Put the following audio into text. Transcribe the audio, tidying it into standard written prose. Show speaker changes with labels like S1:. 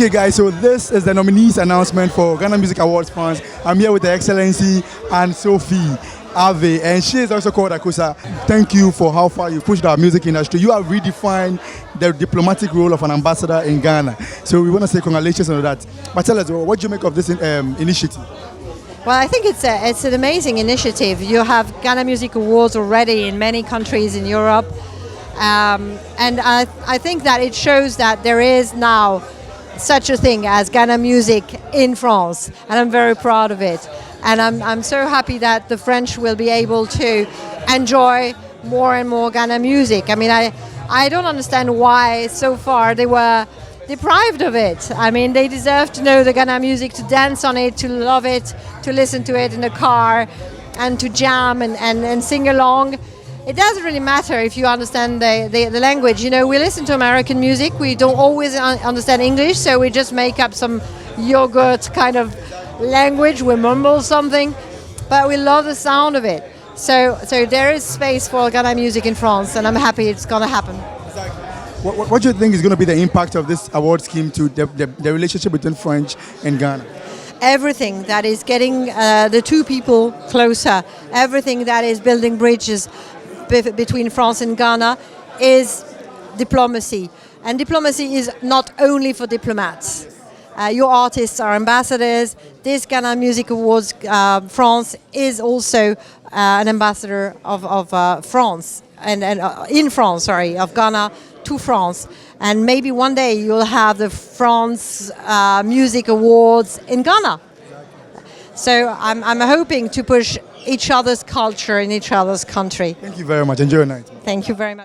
S1: Okay, guys, so this is the nominees announcement for Ghana Music Awards France. I'm here with Her Excellency Anne Sophie Ave, and she is also called Akosa. Thank you for how far you pushed our music industry. You have redefined the diplomatic role of an ambassador in Ghana. So we want to say congratulations on that. But tell us, what do you make of this initiative?
S2: Well, I think it's an amazing initiative. You have Ghana Music Awards already in many countries in Europe. And I think that it shows that there is now such a thing as Ghana music in France, and I'm very proud of it. And I'm so happy that the French will be able to enjoy more and more Ghana music. I mean, I don't understand why so far they were deprived of it. I mean, they deserve to know the Ghana music, to dance on it, to love it, to listen to it in the car, and to jam and sing along. It doesn't really matter if you understand the language. You know, we listen to American music. We don't always understand English, so we just make up some yogurt kind of language. We mumble something, but we love the sound of it. So there is space for Ghana music in France, and I'm happy it's going to happen.
S1: Exactly. What do you think is going to be the impact of this award scheme to the relationship between French and Ghana?
S2: Everything that is getting the two people closer, everything that is building bridges between France and Ghana is diplomacy. And diplomacy is not only for diplomats. Your artists are ambassadors. This Ghana Music Awards France is also an ambassador of France, and in France, sorry, of Ghana to France. And maybe one day you'll have the France Music Awards in Ghana. So I'm hoping to push each other's culture in each other's country.
S1: Thank you very much. Enjoy your night.
S2: Thank you very much.